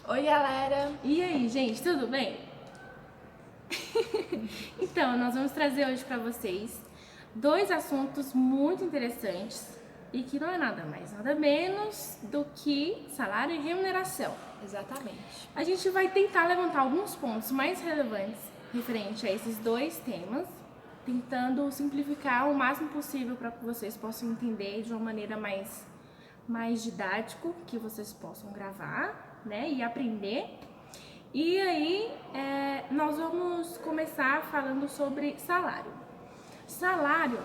Oi, galera! E aí, gente, tudo bem? Então, nós vamos trazer hoje para vocês dois assuntos muito interessantes e que não é nada mais, nada menos do que salário e remuneração. Exatamente. A gente vai tentar levantar alguns pontos mais relevantes referente a esses dois temas, tentando simplificar o máximo possível para que vocês possam entender de uma maneira mais didático, que vocês possam gravar, né, e aprender. E aí, nós vamos começar falando sobre salário. Salário,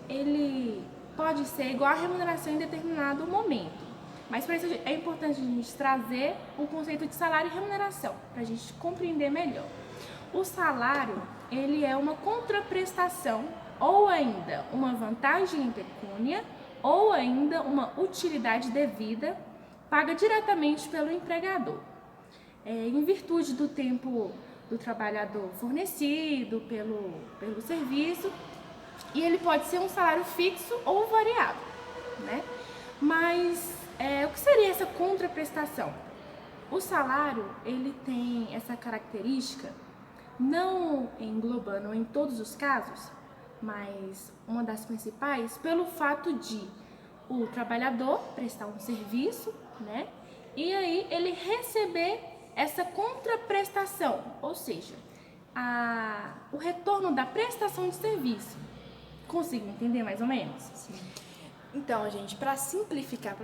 ele pode ser igual a remuneração em determinado momento. Mas para isso é importante a gente trazer o conceito de salário e remuneração, para a gente compreender melhor. O salário, ele é uma contraprestação ou ainda uma vantagem em pecúnia ou ainda uma utilidade devida paga diretamente pelo empregador. Em virtude do tempo do trabalhador fornecido pelo serviço, e ele pode ser um salário fixo ou variável, né? Mas o que seria essa contraprestação? O salário, ele tem essa característica, não englobando em todos os casos, mas uma das principais, pelo fato de o trabalhador prestar um serviço, né? E aí ele receber essa contraprestação, ou seja, o retorno da prestação de serviço. Consigo entender mais ou menos? Sim. Então, gente, para simplificar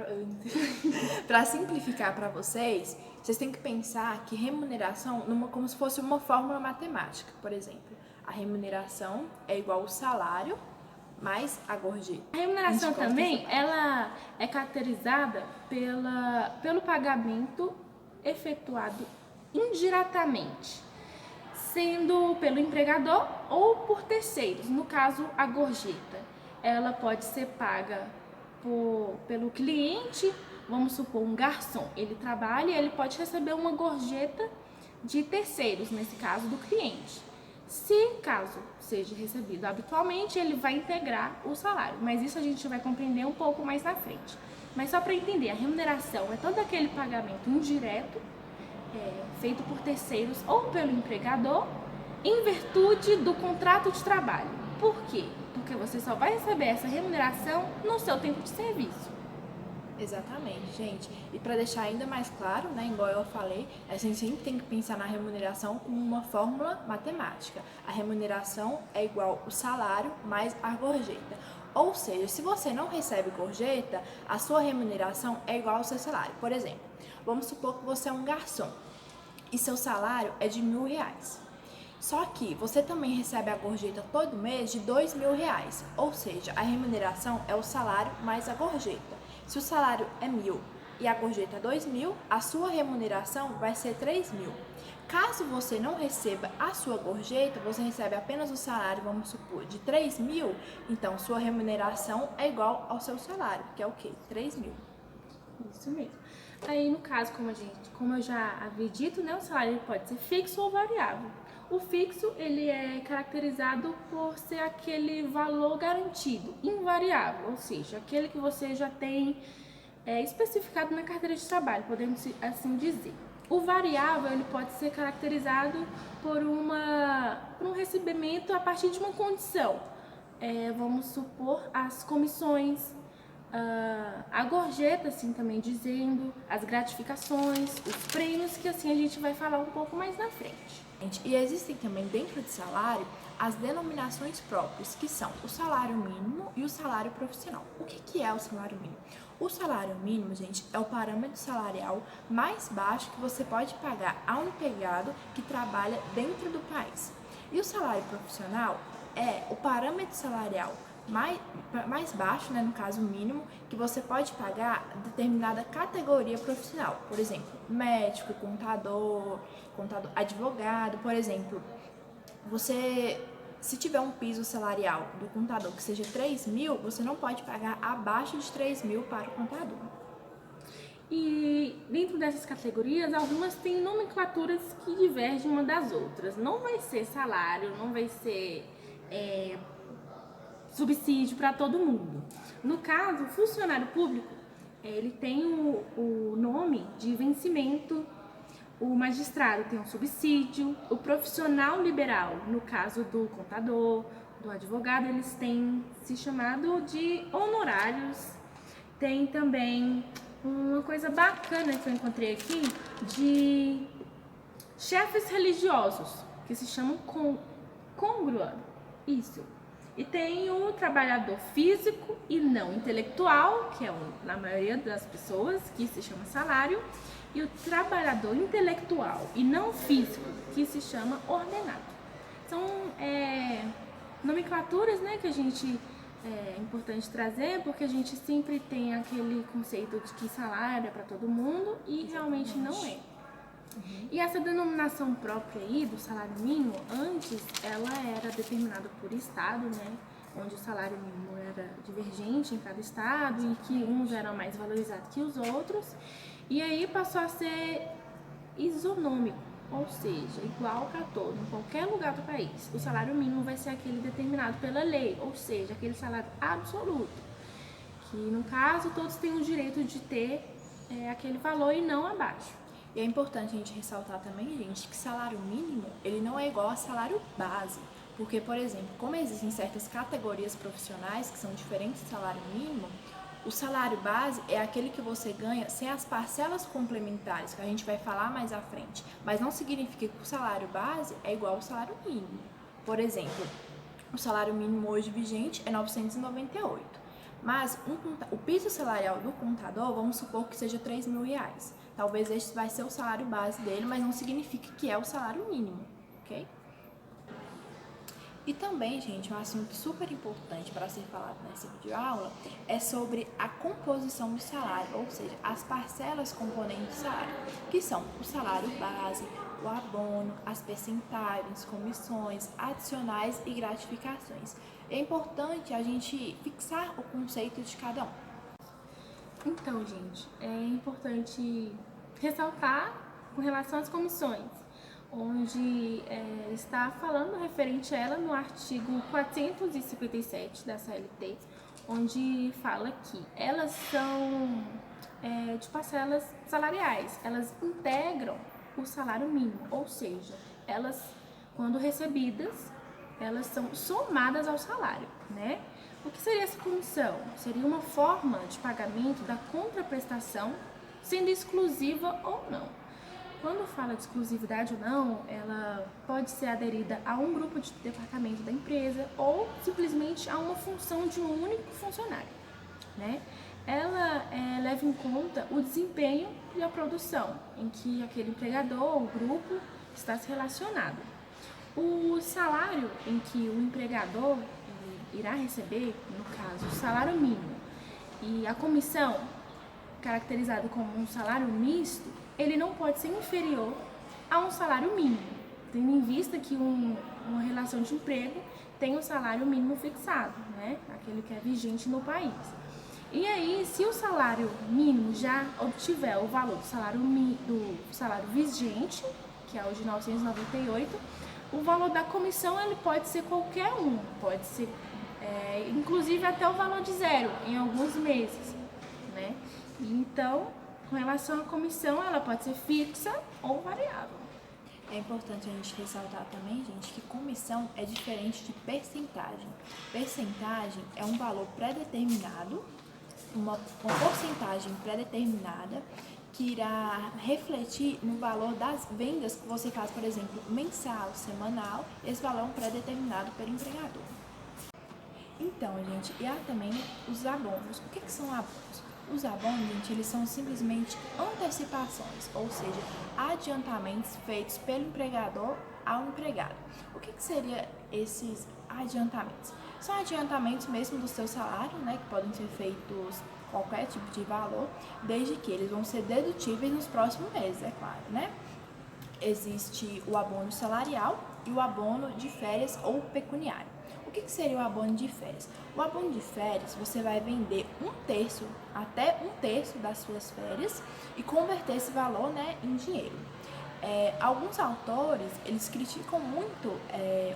para simplificar para vocês têm que pensar que remuneração como se fosse uma fórmula matemática. Por exemplo, a remuneração é igual ao salário mais a gorjeta. A remuneração também, ela é caracterizada pelo pagamento efetuado indiretamente, sendo pelo empregador ou por terceiros. No caso, a gorjeta, ela pode ser paga pelo cliente, vamos supor, um garçom. Ele trabalha e ele pode receber uma gorjeta de terceiros, nesse caso do cliente. Se caso seja recebido habitualmente, ele vai integrar o salário, mas isso a gente vai compreender um pouco mais na frente. Mas só para entender, a remuneração é todo aquele pagamento indireto feito por terceiros ou pelo empregador em virtude do contrato de trabalho. Por quê? Porque você só vai receber essa remuneração no seu tempo de serviço. Exatamente, gente. E para deixar ainda mais claro, né, igual eu falei, a gente sempre tem que pensar na remuneração como uma fórmula matemática. A remuneração é igual o salário mais a gorjeta. Ou seja, se você não recebe gorjeta, a sua remuneração é igual ao seu salário. Por exemplo, vamos supor que você é um garçom e seu salário é de R$1.000. Só que você também recebe a gorjeta todo mês de R$2.000, ou seja, a remuneração é o salário mais a gorjeta. Se o salário é 1.000 e a gorjeta é 2.000, a sua remuneração vai ser 3.000. Caso você não receba a sua gorjeta, você recebe apenas o salário, vamos supor, de 3.000, então sua remuneração é igual ao seu salário, que é o quê? 3.000. Isso mesmo. Aí, no caso, como eu já havia dito, né, o salário pode ser fixo ou variável. O fixo, ele é caracterizado por ser aquele valor garantido, invariável, ou seja, aquele que você já tem especificado na carteira de trabalho, podemos assim dizer. O variável, ele pode ser caracterizado por um recebimento a partir de uma condição. Vamos supor, as comissões, a gorjeta, assim também dizendo, as gratificações, os prêmios, que assim a gente vai falar um pouco mais na frente. E existem também dentro de salário as denominações próprias, que são o salário mínimo e o salário profissional. O que é o salário mínimo? O salário mínimo, gente, é o parâmetro salarial mais baixo que você pode pagar a um empregado que trabalha dentro do país. E o salário profissional é o parâmetro salarial mais baixo, né, no caso mínimo, que você pode pagar determinada categoria profissional. Por exemplo, médico, contador, advogado. Por exemplo, se tiver um piso salarial do contador que seja 3.000, você não pode pagar abaixo de 3.000 para o contador. E dentro dessas categorias, algumas têm nomenclaturas que divergem uma das outras. Não vai ser salário, não vai ser subsídio para todo mundo. No caso, funcionário público ele tem o nome de vencimento, o magistrado tem um subsídio, o profissional liberal, no caso do contador, do advogado, eles têm se chamado de honorários. Tem também uma coisa bacana que eu encontrei aqui de chefes religiosos, que se chamam congrua. Isso. E tem o trabalhador físico e não intelectual, que é na maioria das pessoas, que se chama salário, e o trabalhador intelectual e não físico, que se chama ordenado. São nomenclaturas, né, que a gente é importante trazer, porque a gente sempre tem aquele conceito de que salário é para todo mundo e realmente não é. E essa denominação própria aí do salário mínimo, antes ela era determinada por estado, né? Onde o salário mínimo era divergente em cada estado e que uns eram mais valorizados que os outros. E aí passou a ser isonômico, ou seja, igual para todo, em qualquer lugar do país. O salário mínimo vai ser aquele determinado pela lei, ou seja, aquele salário absoluto. Que no caso todos têm o direito de ter aquele valor e não abaixo. E é importante a gente ressaltar também, gente, que salário mínimo, ele não é igual a salário base. Porque, por exemplo, como existem certas categorias profissionais que são diferentes do salário mínimo, o salário base é aquele que você ganha sem as parcelas complementares, que a gente vai falar mais à frente. Mas não significa que o salário base é igual ao salário mínimo. Por exemplo, o salário mínimo hoje vigente é 998. Mas o piso salarial do contador, vamos supor que seja R$3.000. Talvez este vai ser o salário base dele, mas não significa que é o salário mínimo, ok? E também, gente, um assunto super importante para ser falado nessa videoaula é sobre a composição do salário, ou seja, as parcelas componentes do salário, que são o salário base, o abono, as percentagens, comissões, adicionais e gratificações. É importante a gente fixar o conceito de cada um. Então, gente, é importante ressaltar com relação às comissões, onde está falando referente a ela no artigo 457 da CLT, onde fala que elas são de parcelas salariais, elas integram o salário mínimo, ou seja, elas, quando recebidas, elas são somadas ao salário, né? O que seria essa comissão? Seria uma forma de pagamento da contraprestação, sendo exclusiva ou não. Quando fala de exclusividade ou não, ela pode ser aderida a um grupo de departamento da empresa ou simplesmente a uma função de um único funcionário, né? Ela leva em conta o desempenho e a produção em que aquele empregador ou grupo está se relacionado. O salário em que o empregador irá receber, no caso, o salário mínimo, e a comissão, caracterizada como um salário misto, ele não pode ser inferior a um salário mínimo, tendo em vista que uma relação de emprego tem um salário mínimo fixado, né? Aquele que é vigente no país. E aí, se o salário mínimo já obtiver o valor do salário vigente, que é o de 998, o valor da comissão ele pode ser qualquer um, pode ser inclusive até o valor de zero em alguns meses, né? Então, com relação à comissão, ela pode ser fixa ou variável. É importante a gente ressaltar também, gente, que comissão é diferente de percentagem. Percentagem é um valor pré-determinado, uma porcentagem pré-determinada que irá refletir no valor das vendas que você faz, por exemplo, mensal, semanal. Esse valor é um pré-determinado pelo empregador. Então, gente, e há também os abonos. O que são abonos? Os abonos, gente, eles são simplesmente antecipações, ou seja, adiantamentos feitos pelo empregador ao empregado. O que seriam esses adiantamentos? São adiantamentos mesmo do seu salário, né, que podem ser feitos qualquer tipo de valor, desde que eles vão ser dedutíveis nos próximos meses, é claro, né? Existe o abono salarial e o abono de férias ou pecuniário. O que seria o abono de férias? O abono de férias, você vai vender até um terço das suas férias e converter esse valor, né, em dinheiro. Alguns autores, eles criticam muito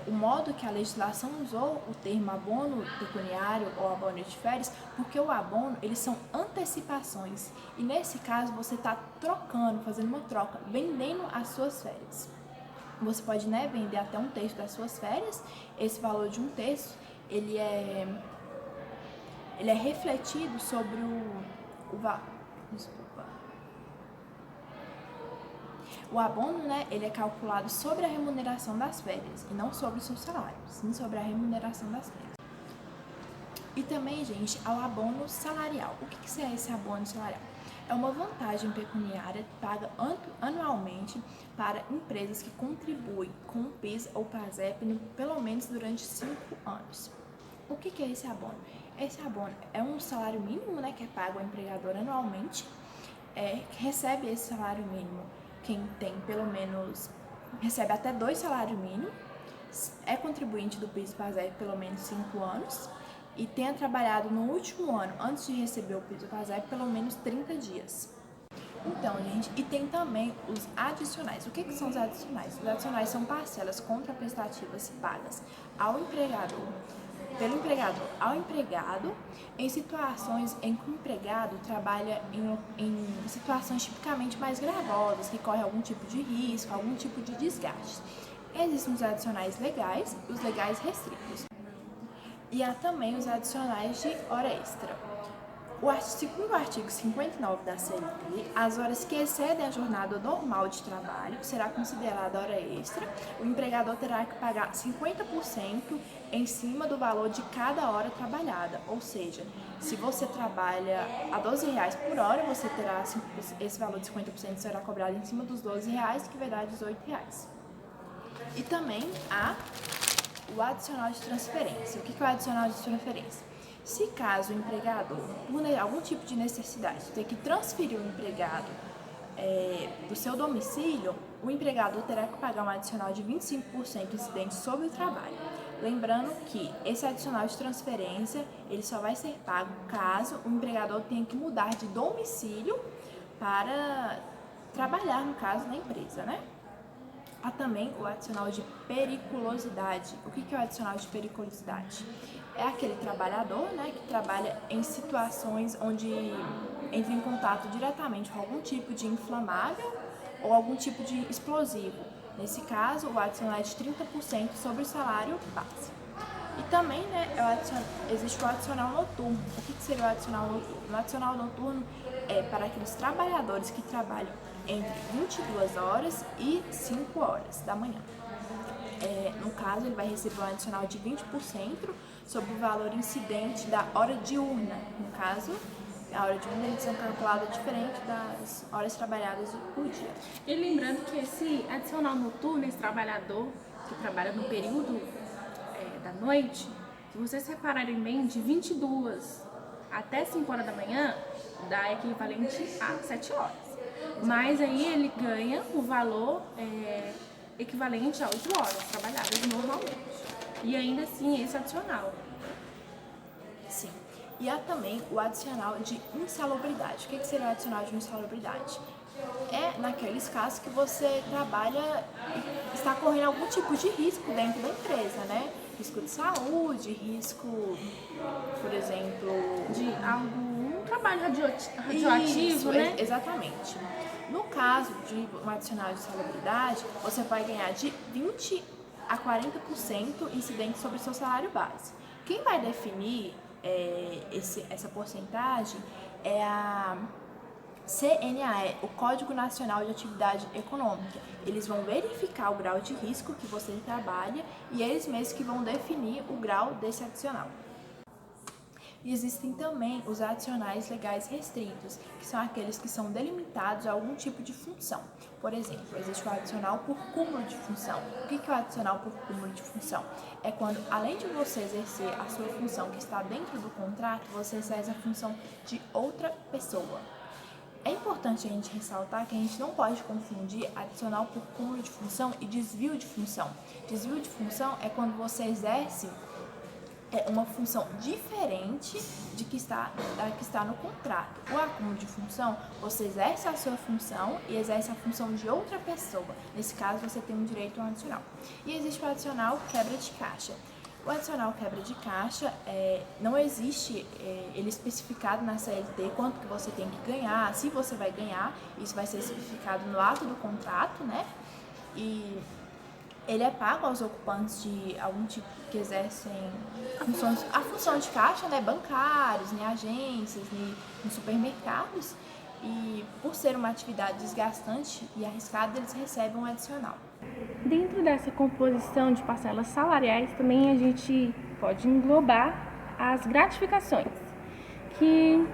o modo que a legislação usou o termo abono pecuniário ou abono de férias, porque o abono, eles são antecipações, e nesse caso você está trocando, fazendo uma troca, vendendo as suas férias. Você pode, vender até um terço das suas férias. Esse valor de um terço, ele é refletido sobre o abono, ele é calculado sobre a remuneração das férias e não sobre o seu salário, sim sobre a remuneração das férias. E também, gente, ao abono salarial. O que é esse abono salarial? É uma vantagem pecuniária paga anualmente para empresas que contribuem com o PIS ou PASEP pelo menos durante 5 anos. O que é esse abono? Esse abono é um salário mínimo, que é pago ao empregador anualmente. Recebe esse salário mínimo quem tem pelo menos, recebe até 2 salários mínimos, é contribuinte do PIS e PASEP pelo menos 5 anos e tenha trabalhado no último ano, antes de receber o PIS e PASEP, pelo menos 30 dias. Então, gente, e tem também os adicionais. O que são os adicionais? Os adicionais são parcelas contraprestativas pagas ao empregador, pelo empregador ao empregado, em situações em que o empregado trabalha em situações tipicamente mais gravosas, que corre algum tipo de risco, algum tipo de desgaste. Existem os adicionais legais e os legais restritos. E há também os adicionais de hora extra. Segundo o artigo 59 da CLT, as horas que excedem a jornada normal de trabalho será considerada hora extra. O empregador terá que pagar 50% em cima do valor de cada hora trabalhada. Ou seja, se você trabalha a R$12 por hora, você terá esse valor de 50% será cobrado em cima dos R$12, que vai dar R$18. E também há o adicional de transferência. O que é o adicional de transferência? Se caso o empregador, por algum tipo de necessidade, ter que transferir o empregado do seu domicílio, o empregador terá que pagar um adicional de 25% incidente sobre o trabalho. Lembrando que esse adicional de transferência, ele só vai ser pago caso o empregador tenha que mudar de domicílio para trabalhar, no caso, na empresa, Há também o adicional de periculosidade. O que é o adicional de periculosidade? É aquele trabalhador, que trabalha em situações onde entra em contato diretamente com algum tipo de inflamável ou algum tipo de explosivo. Nesse caso, o adicional é de 30% sobre o salário base. E também, existe o adicional noturno. O que seria o adicional noturno? O adicional noturno é para aqueles trabalhadores que trabalham entre 22 horas e 5 horas da manhã. No caso, ele vai receber um adicional de 20% sobre o valor incidente da hora diurna. No caso, a hora diurna eles são calculadas diferente das horas trabalhadas por dia. E lembrando que esse adicional noturno, esse trabalhador que trabalha no período da noite, se vocês separarem bem, de 22 até 5 horas da manhã, dá equivalente a 7 horas. Mas aí ele ganha o valor equivalente a 8 horas trabalhadas normalmente. E ainda assim esse adicional. Sim. E há também o adicional de insalubridade. O que seria o adicional de insalubridade? É naqueles casos que você trabalha e está correndo algum tipo de risco dentro da empresa, Risco de saúde, risco, por exemplo, de algum trabalho radioativo, Isso, exatamente. No caso de um adicional de insalubridade, você vai ganhar de 20% a 40% incidente sobre o seu salário base. Quem vai definir essa porcentagem é a CNAE, o Código Nacional de Atividade Econômica. Eles vão verificar o grau de risco que você trabalha e eles mesmos que vão definir o grau desse adicional. E existem também os adicionais legais restritos, que são aqueles que são delimitados a algum tipo de função. Por exemplo, existe o adicional por cúmulo de função. O que é o adicional por cúmulo de função? É quando, além de você exercer a sua função que está dentro do contrato, você exerce a função de outra pessoa. É importante a gente ressaltar que a gente não pode confundir adicional por cúmulo de função e desvio de função. Desvio de função é quando você exerce uma função diferente da que está no contrato. O acúmulo de função, você exerce a sua função e exerce a função de outra pessoa. Nesse caso, você tem um direito ao adicional. E existe o adicional quebra de caixa. O adicional quebra de caixa, não existe ele especificado na CLT quanto que você tem que ganhar, se você vai ganhar, isso vai ser especificado no ato do contrato, né? E ele é pago aos ocupantes de algum tipo que exercem a função de caixa, né, bancários, em agências, em supermercados, e por ser uma atividade desgastante e arriscada, eles recebem um adicional. Dentro dessa composição de parcelas salariais, também a gente pode englobar as gratificações, que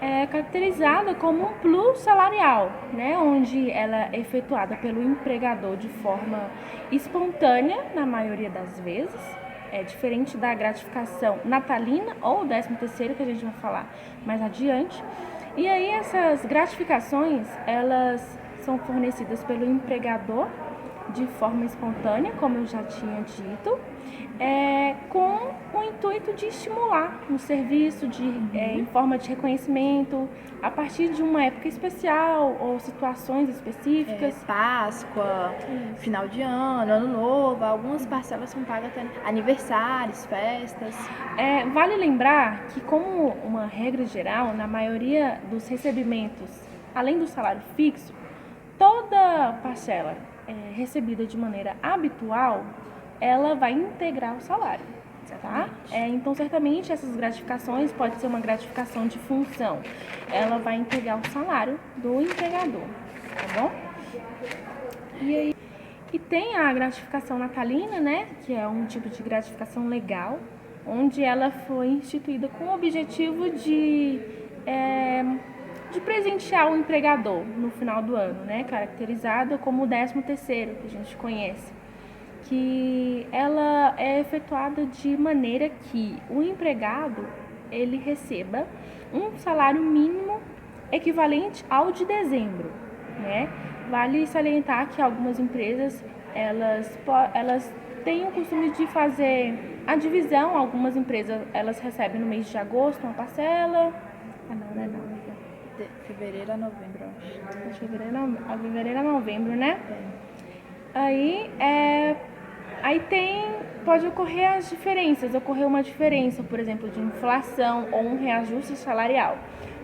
é caracterizada como um plus salarial, né, onde ela é efetuada pelo empregador de forma espontânea, na maioria das vezes, é diferente da gratificação natalina ou 13º, que a gente vai falar mais adiante. E aí essas gratificações, elas são fornecidas pelo empregador de forma espontânea, como eu já tinha dito, com o intuito de estimular um serviço em forma de reconhecimento a partir de uma época especial ou situações específicas. Páscoa, final de ano, ano novo, algumas parcelas são pagas até aniversários, festas. Vale lembrar que, como uma regra geral, na maioria dos recebimentos, além do salário fixo, toda parcela recebida de maneira habitual, ela vai integrar o salário, tá? Então, certamente, essas gratificações pode ser uma gratificação de função. Ela vai integrar o salário do empregador, tá bom? E tem a gratificação natalina, né? Que é um tipo de gratificação legal, onde ela foi instituída com o objetivo de presentear o empregador no final do ano, né? Caracterizada como o 13º, que a gente conhece, que ela é efetuada de maneira que o empregado ele receba um salário mínimo equivalente ao de dezembro, né? Vale salientar que algumas empresas elas têm o costume de fazer a divisão. Algumas empresas elas recebem no mês de agosto uma parcela. De fevereiro a novembro, acho. De fevereiro a novembro, né? Aí pode ocorrer as diferenças. Ocorreu uma diferença, por exemplo, de inflação ou um reajuste salarial.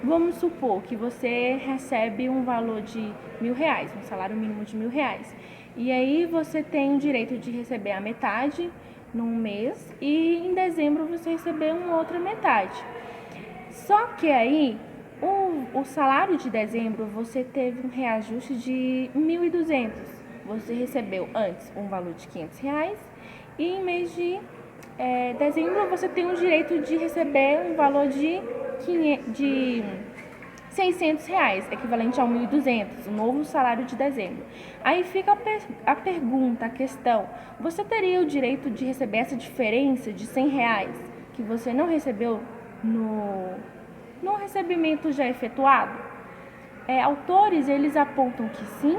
Vamos supor que você recebe um valor de R$1.000, um salário mínimo de R$1.000. E aí você tem o direito de receber a metade num mês e em dezembro você receber uma outra metade. Só que aí, o salário de dezembro, você teve um reajuste de 1.200. Você recebeu antes um valor de R$500 e em mês de dezembro você tem o direito de receber um valor de R$600, equivalente a 1.200, o novo salário de dezembro. Aí fica a pergunta, a questão: você teria o direito de receber essa diferença de R$100 que você não recebeu no recebimento já efetuado? Autores, eles apontam que sim,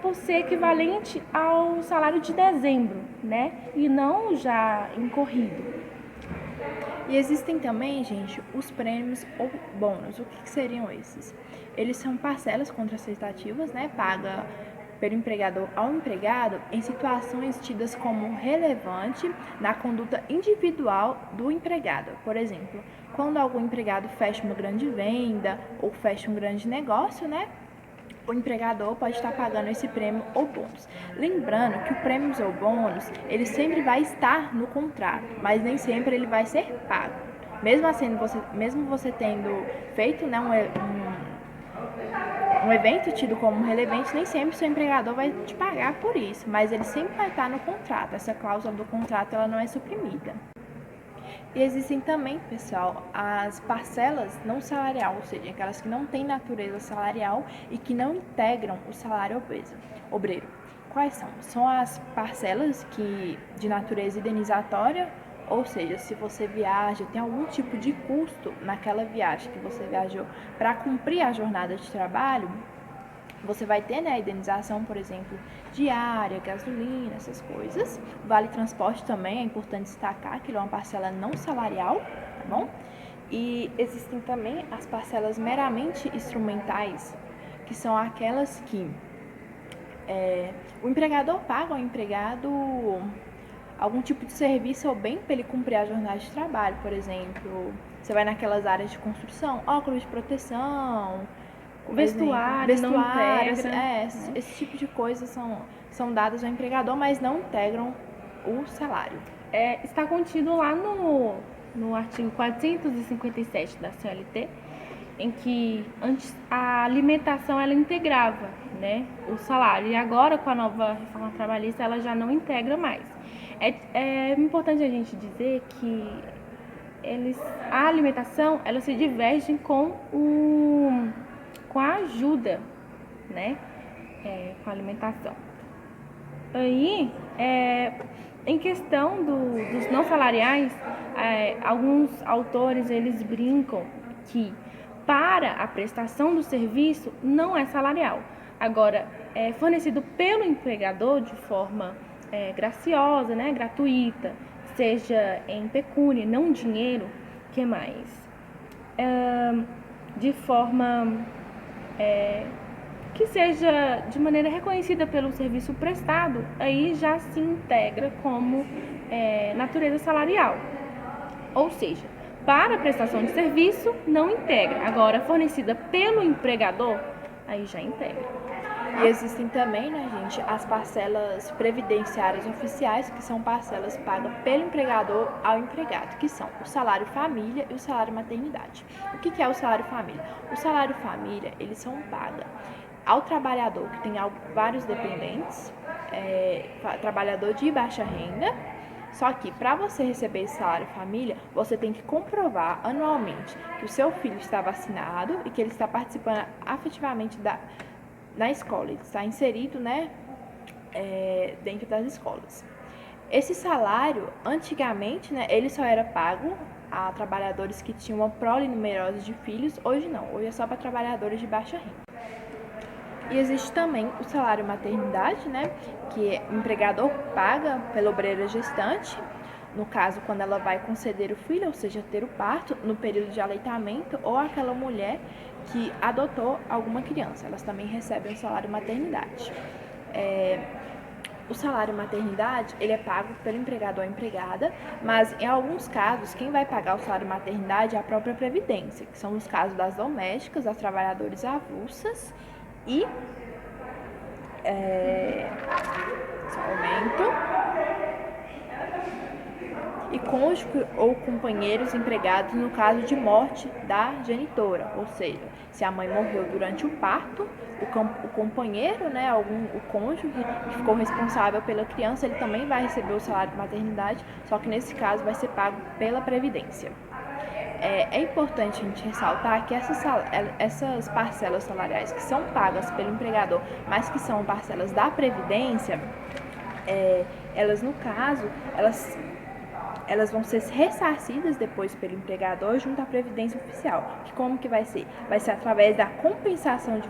por ser equivalente ao salário de dezembro, né? E não já incorrido. E existem também, gente, os prêmios ou bônus. O que seriam esses? Eles são parcelas contraprestativas, né? Paga pelo empregador ao empregado em situações tidas como relevante na conduta individual do empregado. Por exemplo, quando algum empregado fecha uma grande venda ou fecha um grande negócio, né? O empregador pode estar pagando esse prêmio ou bônus. Lembrando que o prêmio ou bônus, ele sempre vai estar no contrato, mas nem sempre ele vai ser pago. Mesmo você tendo feito, né, um evento tido como relevante, nem sempre o seu empregador vai te pagar por isso, mas ele sempre vai estar no contrato. Essa cláusula do contrato, ela não é suprimida. E existem também, pessoal, as parcelas não salarial, ou seja, aquelas que não têm natureza salarial e que não integram o salário obreiro. Quais são? São as parcelas de natureza indenizatória, ou seja, se você viaja, tem algum tipo de custo naquela viagem que você viajou para cumprir a jornada de trabalho, Você vai ter, né, a indenização, por exemplo, diária, gasolina, essas coisas. Vale transporte também, é importante destacar que ele é uma parcela não salarial, tá bom? E existem também as parcelas meramente instrumentais, que são aquelas que o empregador paga ao empregado algum tipo de serviço ou bem para ele cumprir a jornada de trabalho. Por exemplo, você vai naquelas áreas de construção, óculos de proteção, Vestuário, não integra. esse tipo de coisas são dadas ao empregador, mas não integram o salário. Está contido lá no artigo 457 da CLT, em que antes a alimentação ela integrava, né, o salário, e agora com a nova reforma trabalhista ela já não integra mais. É importante a gente dizer que a alimentação ela se diverge com a ajuda, né, com a alimentação. Aí, em questão dos não salariais, alguns autores eles brincam que para a prestação do serviço não é salarial. Agora, é fornecido pelo empregador de forma graciosa, né, gratuita, seja em pecúnia, não dinheiro, que mais? De forma que seja de maneira reconhecida pelo serviço prestado, aí já se integra como natureza salarial. Ou seja, para a prestação de serviço, não integra. Agora, fornecida pelo empregador, aí já integra. E existem também, né, gente, as parcelas previdenciárias oficiais, que são parcelas pagas pelo empregador ao empregado, que são o salário família e o salário maternidade. O que é o salário família? O salário família, eles são pagos ao trabalhador que tem vários dependentes, trabalhador de baixa renda. Só que para você receber esse salário família, você tem que comprovar anualmente que o seu filho está vacinado e que ele está participando afetivamente na escola, ele está inserido, né, dentro das escolas. Esse salário, antigamente, né, ele só era pago a trabalhadores que tinham uma prole numerosa de filhos. Hoje não, hoje é só para trabalhadores de baixa renda. E existe também o salário maternidade, né, que o empregador paga pela obreira gestante, no caso, quando ela vai conceder o filho, ou seja, ter o parto, no período de aleitamento, ou aquela mulher que adotou alguma criança, elas também recebem o salário maternidade. O salário maternidade, ele é pago pelo empregador ou empregada, mas em alguns casos, quem vai pagar o salário maternidade é a própria Previdência, que são os casos das domésticas, das trabalhadoras avulsas e e cônjuge ou companheiros empregados no caso de morte da genitora, ou seja, se a mãe morreu durante o parto, o companheiro, né, o cônjuge que ficou responsável pela criança, ele também vai receber o salário de maternidade, só que nesse caso vai ser pago pela Previdência. É importante a gente ressaltar que essas parcelas salariais que são pagas pelo empregador, mas que são parcelas da Previdência, elas, no caso, elas vão ser ressarcidas depois pelo empregador junto à Previdência Oficial. Que como que vai ser? Vai ser através da compensação de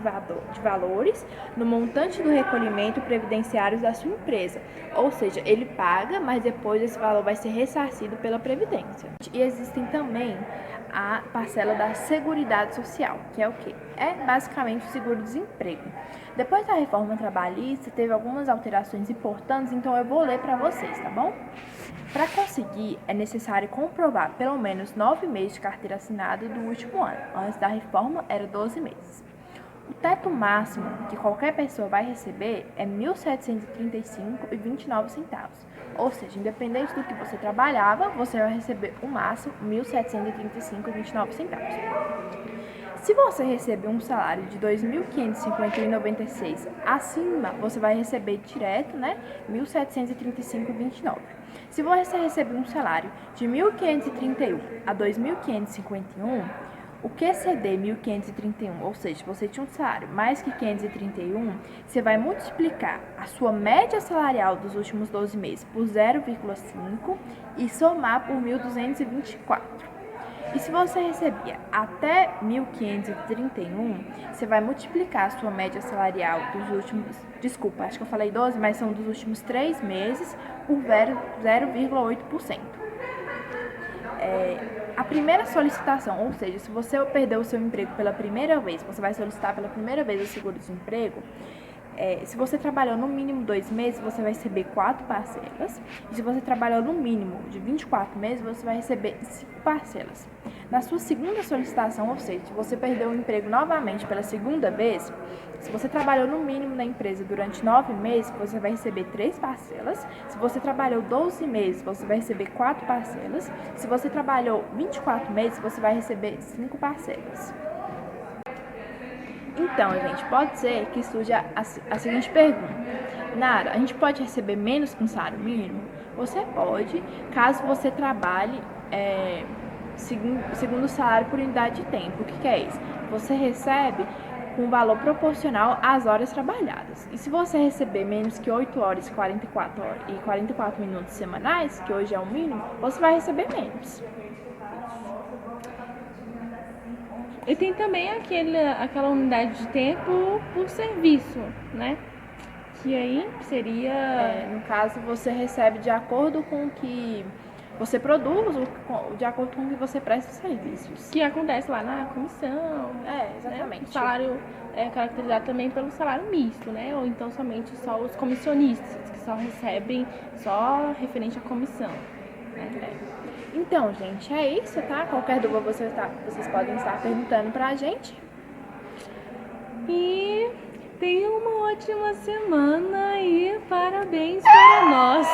valores no montante do recolhimento previdenciário da sua empresa. Ou seja, ele paga, mas depois esse valor vai ser ressarcido pela Previdência. E existem também a parcela da Seguridade Social, que é o quê? É basicamente o seguro-desemprego. Depois da reforma trabalhista, teve algumas alterações importantes, então eu vou ler para vocês, tá bom? Para conseguir, é necessário comprovar pelo menos 9 meses de carteira assinada do último ano. Antes da reforma, era 12 meses. O teto máximo que qualquer pessoa vai receber é R$ 1.735,29. Ou seja, independente do que você trabalhava, você vai receber o máximo R$ 1.735,29. Se você receber um salário de R$ 2.551,96 acima, você vai receber direto, né, R$ 1.735,29. Se você receber um salário de R$ 1.531 a R$ 2.551, o que exceder 1.531, ou seja, você tinha um salário mais que 531, você vai multiplicar a sua média salarial dos últimos 12 meses por 0,5 e somar por 1.224. E se você recebia até 1.531, você vai multiplicar a sua média salarial dos últimos, desculpa, acho que eu falei 12, mas são dos últimos 3 meses por 0,8%. A primeira solicitação, ou seja, se você perdeu o seu emprego pela primeira vez, você vai solicitar pela primeira vez o seguro-desemprego, se você trabalhou no mínimo 2 meses, você vai receber 4 parcelas. E se você trabalhou no mínimo de 24 meses, você vai receber 5 parcelas. Na sua segunda solicitação, ou seja, se você perdeu o emprego novamente pela segunda vez, se você trabalhou no mínimo na empresa durante 9 meses, você vai receber 3 parcelas. Se você trabalhou 12 meses, você vai receber 4 parcelas. Se você trabalhou 24 meses, você vai receber 5 parcelas. Então, gente, pode ser que surja a seguinte pergunta. Nara, a gente pode receber menos que um salário mínimo? Você pode, caso você trabalhe segundo o salário por unidade de tempo. O que é isso? Você recebe com um valor proporcional às horas trabalhadas. E se você receber menos que 8 horas e 44 minutos semanais, que hoje é o mínimo, você vai receber menos. E tem também aquela unidade de tempo por serviço, né? Que aí seria... no caso, você recebe de acordo com o que você produz, de acordo com o que você presta os serviços. Que acontece lá na comissão. Exatamente. Né? O salário é caracterizado também pelo salário misto, né? Ou então somente só os comissionistas, que só recebem só referente à comissão. Né? Então, gente, é isso, tá? Qualquer dúvida vocês podem estar perguntando pra gente. E tenha uma ótima semana e parabéns para nós!